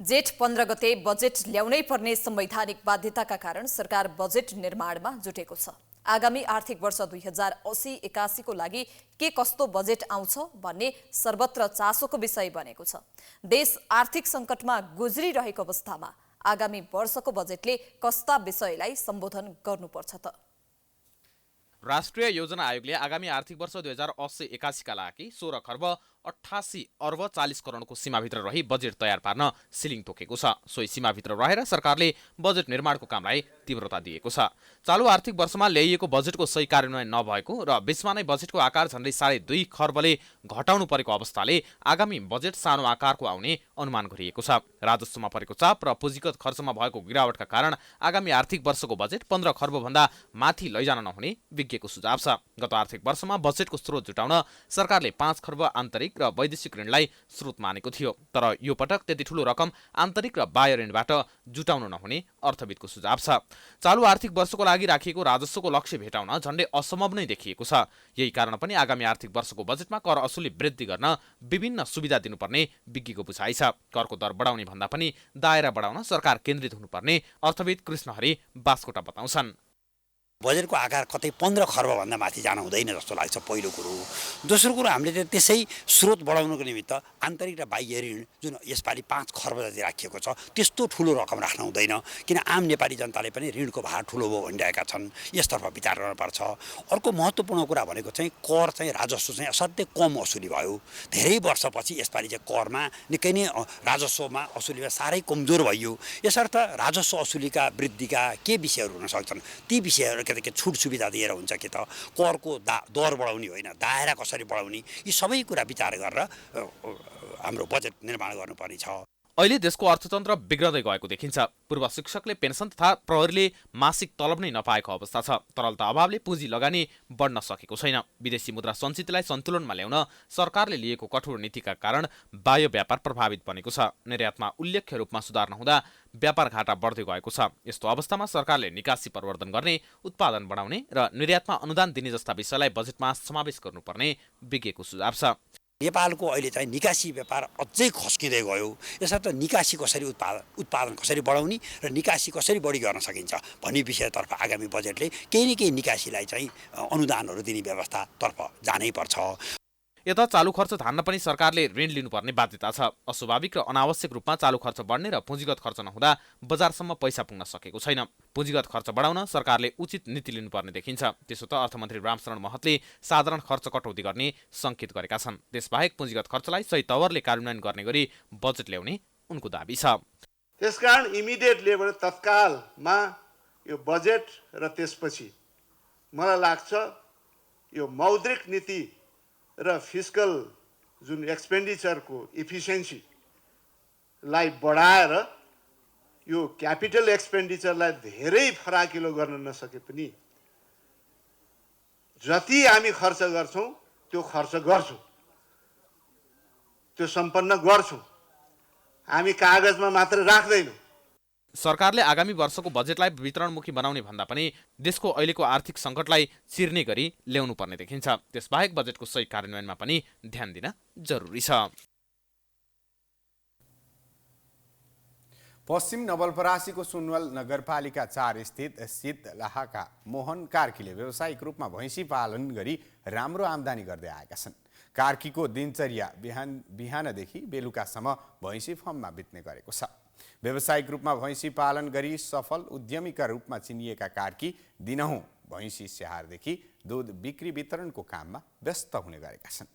जेठ 15 गते बजेट ल्याउनै पर्ने संवैधानिक बाध्यताका कारण सरकार बजेट निर्माणमा जुटेको छ। आगामी आर्थिक वर्ष 2080-81 को लागि के कस्तो बजेट आउँछ भन्ने सर्वत्र चासोको विषय बनेको छ। देश आर्थिक संकटमा गुज्रिरहेको अवस्थामा आगामी वर्षको बजेटले कस्ता विषयलाई सम्बोधन गर्नुपर्छ त? राष्ट्रिय योजना आयोगले आगामी आर्थिक वर्ष 2080-81 का लागि 16 खर्ब 88 अर्ब 40 करोडको सीमाभित्र रही बजेट तयार पार्न सिलिङ तोकेको छ। सोही सीमाभित्र रहेर सरकारले बजेट निर्माणको कामलाई तीव्रता दिएको छ। चालु आर्थिक वर्षमा ल्याइएको बजेटको सही कार्यान्वयन नभएको र बीचमा नै बजेटको आकार झन्डै 2.5 खर्बले घटाउनु परेको अवस्थाले आगामी बजेट सानो आकारको आउने अनुमान गरिएको छ। राजस्वमा परेको चाप र पुँजीगत खर्चमा भएको गिरावटका कारण आगामी आर्थिक वर्षको बजेट 15 खर्बभन्दा माथि लैजान नहुने विज्ञको सुझाव छ। गत आर्थिक वर्षमा बजेटको स्रोत जुटाउन सरकारले 5 खर्ब आन्तरिक र वैदेशिक ऋणलाई स्रोत मानेको थियो, तर यो पटक त्यति ठूलो रकम आन्तरिक र बाह्य ऋणबाट जुटाउन नहुने अर्थविदको सुझाव छ। चालु आर्थिक वर्षको लागि राखिएको राजस्वको लक्ष्य भेटाउन झन्डै असम्भव नै देखिएको छ। यही कारण पनि आगामी आर्थिक वर्षको बजेटमा कर असुली वृद्धि गर्न विभिन्न सुविधा दिनुपर्ने विज्ञको बुझाइ छ। करको दर बढाउने भन्दा पनि दायरा बढाउन सरकार केन्द्रित हुनुपर्ने अर्थविद कृष्णहरि बास्कोटा बताउँछन्। बजेटको आकार कतै 15 खर्बभन्दा माथि जान हुँदैन जस्तो लाग्छ, पहिलो कुरो। दोस्रो कुरो, हामीले त्यसै स्रोत बढाउनको निमित्त आन्तरिक र बाह्य ऋण जुन यसपालि 5 खर्ब जति राखिएको छ त्यस्तो ठुलो रकम राख्न हुँदैन, किन आम नेपाली जनताले पनि ऋणको भार ठुलो भयो भनिरहेका छन्। यसतर्फ विचार गर्नुपर्छ। अर्को महत्त्वपूर्ण कुरा भनेको चाहिँ कर चाहिँ राजस्व चाहिँ असाध्यै कम असुली भयो। धेरै वर्षपछि यसपालि चाहिँ करमा निकै नै राजस्वमा असुलीमा साह्रै कमजोर भइयो। यसर्थ राजस्व असुलीका वृद्धिका के विषयहरू हुन सक्छन्, ती विषयहरू के छुट सुविधा दिएर हुन्छ कि त करको दर बढाउने होइन, दायरा कसरी बढाउने, यी सबै कुरा विचार गरेर हाम्रो बजेट निर्माण गर्नुपर्ने छ। अहिले देशको अर्थतन्त्र बिग्रदै गएको देखिन्छ। पूर्व शिक्षकले पेन्सन तथा प्रहरीले मासिक तलब नै नपाएको अवस्था छ। तरलता अभावले पुँजी लगानी बढ्न सकेको छैन। विदेशी मुद्रा सञ्चितलाई सन्तुलनमा ल्याउन सरकारले लिएको कठोर नीतिका कारण बाह्य व्यापार प्रभावित बनेको छ। निर्यातमा उल्लेख्य रूपमा सुधार नहुँदा व्यापार घाटा बढ्दै गएको छ। यस्तो अवस्थामा सरकारले निकासी प्रवर्धन गर्ने, उत्पादन बढाउने र निर्यातमा अनुदान दिने जस्ता विषयलाई बजेटमा समावेश गर्नुपर्ने विज्ञको सुझाव छ। नेपालको अहिले चाहिँ निकासी व्यापार अझै खस्किँदै गयो। यसर्थ निकासी कसरी उत्पादन कसरी बढाउने र निकासी कसरी बढी गर्न सकिन्छ भन्ने विषयतर्फ आगामी बजेटले केही न केही निकासीलाई चाहिँ अनुदानहरू दिने व्यवस्थातर्फ जानै पर्छ। यता चालु खर्च धान्न पनि सरकारले ऋण लिनुपर्ने बाध्यता छ। अस्वाभाविक र अनावश्यक रूपमा चालु खर्च बढ्ने र पुँजीगत खर्च नहुँदा बजारसम्म पैसा पुग्न सकेको छैन। पुँजीगत खर्च बढाउन सरकारले उचित नीति लिनुपर्ने देखिन्छ। त्यसो त अर्थमन्त्री रामशरण महतले साधारण खर्च कटौती गर्ने संकेत गरेका छन्। त्यसबाहेक पुँजीगत खर्चलाई सही तवरले कार्यान्वयन गर्ने गरी बजेट ल्याउने उनको दाबी छ। त्यसकारण इमिडिएट लेभल तत्कालमा यो बजेट र त्यसपछि मलाई लाग्छ यो मौद्रिक नीति र फिस्कल जुन एक्सपेन्डिचरको इफिसियन्सीलाई बढाएर यो क्यापिटल एक्सपेन्डिचरलाई धेरै फराकिलो गर्न नसके पनि जति हामी खर्च गर्छौँ त्यो खर्च गर्छौँ, त्यो सम्पन्न गर्छौँ, हामी कागजमा मात्र राख्दैनौँ। सरकारले आगामी वर्षको बजेटलाई वितरणमुखी बनाउने भन्दा पनि देशको अहिलेको आर्थिक सङ्कटलाई चिर्ने गरी ल्याउनु पर्ने देखिन्छ। त्यसबाहेक बजेटको सही कार्यान्वयनमा पनि ध्यान दिन जरुरी छ। पश्चिम नवलपरासीको सुनवल नगरपालिका 4 स्थित शीतलाहका मोहन कार्कीले व्यावसायिक रूपमा भैँसी पालन गरी राम्रो आम्दानी गर्दै आएका छन्। कार्कीको दिनचर्या बिहानदेखि बेलुकासम्म भैँसी फर्ममा बित्ने गरेको छ। व्यावसायिक रूपमा भैँसी पालन गरी सफल उद्यमीका रूपमा चिनिएका कार्की दिनहुँ भैँसी स्याहारदेखि दूध बिक्री वितरणको काममा व्यस्त हुने गरेका छन्।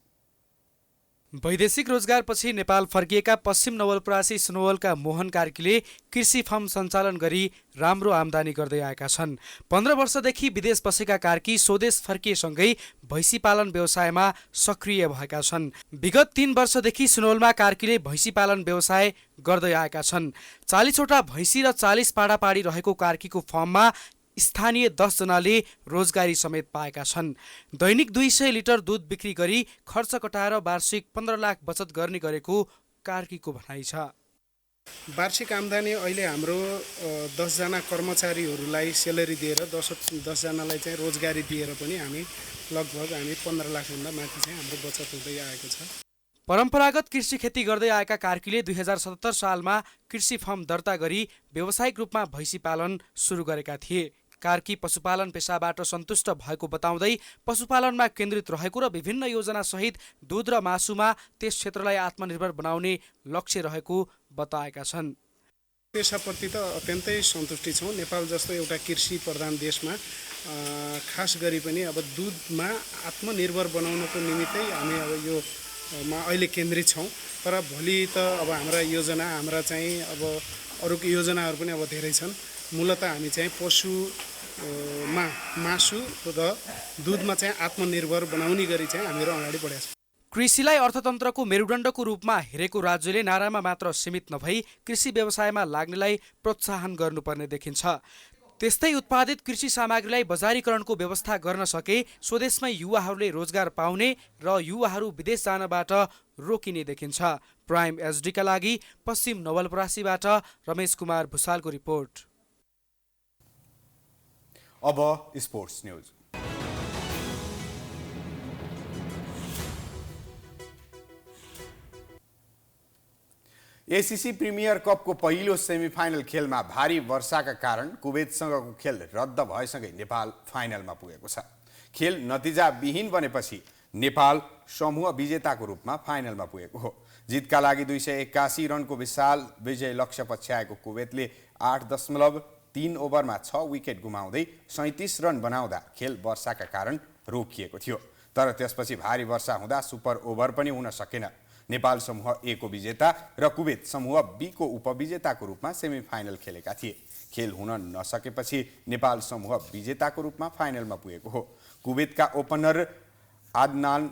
वैदेशिक रोजगारपछि नेपाल फर्किएका पश्चिम नवलपरासी सुनवलका मोहन कार्कीले कृषि फार्म सञ्चालन गरी राम्रो आम्दानी गर्दै आएका छन्। 15 वर्षदेखि विदेश बसेका कार्की स्वदेश फर्किएसँगै भैँसी पालन व्यवसायमा सक्रिय भएका छन्। विगत 3 वर्षदेखि सुनवलमा कार्कीले भैँसी पालन व्यवसाय गर्दै आएका छन्। 40वटा भैँसी र 40 पाडापाडी रहेको कार्कीको फार्ममा स्थानीय 10 जनाले रोजगारी समेत पाएका छन्। दैनिक 200 लिटर दूध बिक्री गरी खर्च कटाएर वार्षिक 15 लाख बचत गर्ने गरेको कार्कीको भनाइ छ। वार्षिक आम्दानी अहिले हाम्रो 10 जना कर्मचारीहरूलाई सेलेरी दिएर 10 जनालाई चाहिँ रोजगारी दिएर पनि हामी लगभग 15 लाखभन्दा माथि चाहिँ हाम्रो बचत हुँदै आएको छ। परम्परागत कृषि खेती गर्दै आएका कार्कीले 2077 सालमा कृषि फार्म दर्ता गरी व्यावसायिक रूपमा भैँसी पालन सुरु गरेका थिए। कार्की पशुपालन पेसाबाट सन्तुष्ट भएको बताउँदै पशुपालनमा केन्द्रित रहेको र विभिन्न योजना सहित दूध र मासुमा त्यस क्षेत्रलाई आत्मनिर्भर बनाउने लक्ष्य रहेको बताएका छन्। पेसाप्रति त अत्यन्तै सन्तुष्टि छौँ। नेपाल जस्तो एउटा कृषि प्रधान देशमा खास गरी पनि अब दुधमा आत्मनिर्भर बनाउनको निमित्तै हामी अब यो अहिले केन्द्रित छौँ। तर भोलि त अब हाम्रा योजना हाम्रा चाहिँ अब अरूको योजनाहरू पनि अब धेरै छन्। मूलतः हामी चाहिँ पशुमा मासु र दुधमा चाहिँ आत्मनिर्भर बनाउने गरी चाहिँ हामीहरू अगाडि बढेका छौँ। कृषिलाई अर्थतन्त्रको मेरुदण्डको रूपमा हेरेको राज्यले नारामा मात्र सीमित नभई कृषि व्यवसायमा लाग्नेलाई प्रोत्साहन गर्नुपर्ने देखिन्छ। त्यस्तै उत्पादित कृषि सामग्रीलाई बजारीकरणको व्यवस्था गर्न सके स्वदेशमै युवाहरूले रोजगार पाउने र युवाहरू विदेश जानबाट रोकिने देखिन्छ। प्राइम एचडीका लागि पश्चिम नवलपरासीबाट रमेश कुमार भुसालको रिपोर्ट। अब स्पोर्ट्स न्यूज। एसीसी प्रिमियर कपको पहिलो सेमिफाइनल खेलमा भारी वर्षाका कारण कुवेतसँगको खेल रद्द भएसँगै नेपाल फाइनलमा पुगेको छ। खेल नतिजाविहीन बनेपछि नेपाल समूह विजेताको रूपमा फाइनलमा पुगेको हो। जितका लागि 281 रनको विशाल विजय लक्ष्य पछ्याएको कुवेतले 8.3 ओभरमा 6 विकेट गुमाउँदै 37 रन बनाउँदा खेल वर्षाका कारण रोकिएको थियो। तर त्यसपछि भारी वर्षा हुँदा सुपर ओभर पनि हुन सकेन। नेपाल समूह ए को विजेता र कुवेत समूह बी को उपविजेताको रूपमा सेमिफाइनल खेलेका थिए। खेल हुन नसकेपछि नेपाल समूह विजेताको रूपमा फाइनलमा पुगेको हो। कुवेतका ओपनर आदनान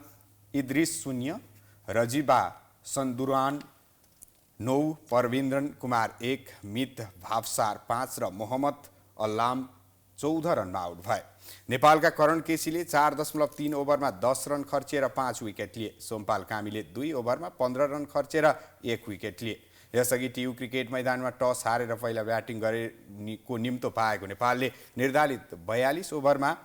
इद्रिस 0, रजिबा सन्दुरान 9, परविन्द्रन कुमार 1, मित भावसार 5 र मोहम्मद अल्लाम 14 रनमा आउट भए। नेपालका करण केसीले 4.3 ओभरमा 10 रन खर्चेर 5 विकेट लिए। सोमपाल कामीले 2 ओभरमा 15 रन खर्चेर 1 विकेट लिए। यसअघि टियु क्रिकेट मैदानमा टस हारेर पहिला ब्याटिङ गरेको निम्तो पाएको नेपालले निर्धारित 42 ओभरमा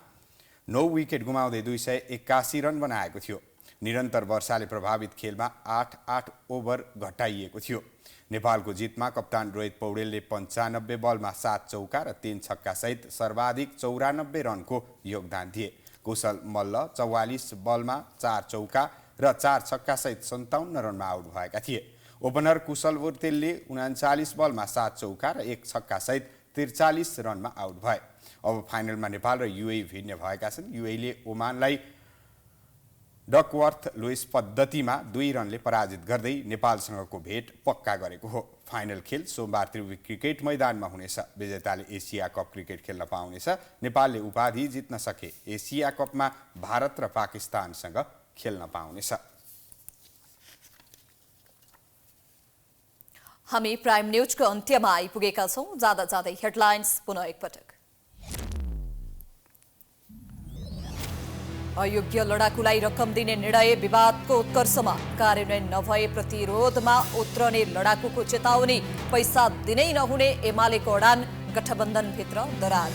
9 विकेट गुमाउँदै 281 रन बनाएको थियो। निरन्तर वर्षाले प्रभावित खेलमा 8 ओभर घटाइएको थियो। नेपालको जितमा कप्तान रोहित पौडेलले 95 बलमा 7 चौका र 3 छक्का सहित सर्वाधिक 94 रनको योगदान दिए। कुशल मल्ल 44 बलमा 4 चौका र 4 छक्का सहित 57 रनमा आउट भएका थिए। ओपनर कुशल वुर्तेलले 39 बलमा 7 चौका र 1 छक्का सहित 43 रनमा आउट भए। अब फाइनलमा नेपाल र युएई भिड्ने भएका छन्। युएईले ओमानलाई डकवर्थ लुइस पद्धतिमा 2 रनले पराजित गर्दै नेपालसँगको भेट पक्का गरेको हो। फाइनल खेल सोमबार त्रिभुवन क्रिकेट मैदानमा हुनेछ। विजेताले एसिया कप क्रिकेट खेल्न पाउनेछ। नेपालले उपाधि जित्न सके एसिया कपमा भारत र पाकिस्तानसँग खेल्न पाउनेछ। हामी प्राइम न्यूजको अन्त्यमा आइपुगेका छौं। जाँदा जाँदै हेडलाइन्स पुनः एकपटक। अयोग्य लडाकुलाई रकम दिने निर्णय विवादको उत्कर्षमा, कार्यान्वयन नभए प्रतिरोधमा उत्रने लडाकुको चेतावनी, पैसा दिनै नहुने एमालेको अडान, गठबन्धनभित्र दरार।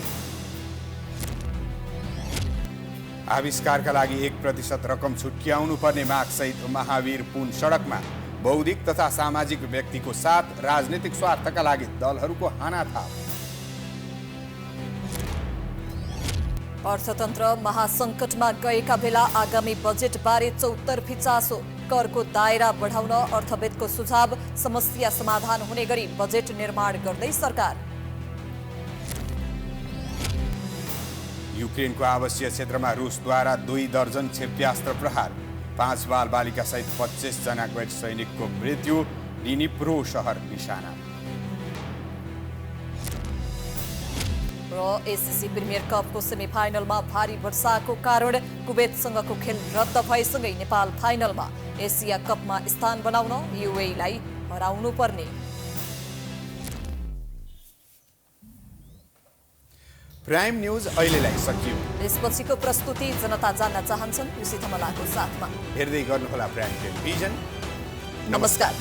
आविष्कारका लागि 1% रकम छुट्याउनु पर्ने मागसहित महावीर पुन सडकमा, बौद्धिक तथा सामाजिक व्यक्तिको साथ राजनीतिक स्वार्थका लागि दलहरूको हानाथाप। अर्थतन्त्र महासंकटमा गएका बेला आगामी बजेटबारे चौतर्फी चासो, करको दायरा बढाउन अर्थवेदको सुझाव, समस्या समाधान हुने गरी बजेट निर्माण गर्दै सरकार। युक्रेनको आवश्यक क्षेत्रमा रुसद्वारा 2 दर्जन क्षेप्यास्त्र प्रहार, 5 बालबालिका सहित 25 जना कैद सैनिकको मृत्यु, डिनिप्रो सहर निशाना। र एसिसी प्रिमियर कपको सेमिफाइनलमा भारी वर्षाको कारण कुवेतसँगको खेल रद्द भएसँगै नेपाल फाइनलमा। एसिया कपमा स्थान बनाउन युएईलाई हराउनु पर्ने। प्राइम न्यूज अहिलेलाई सकियो। यसपछिको प्रस्तुति जनता जान्न चाहन्छन् उसी थमलाको साथमा हेर्दै गर्नुहोला प्राइम टेलिभिजन। नमस्कार।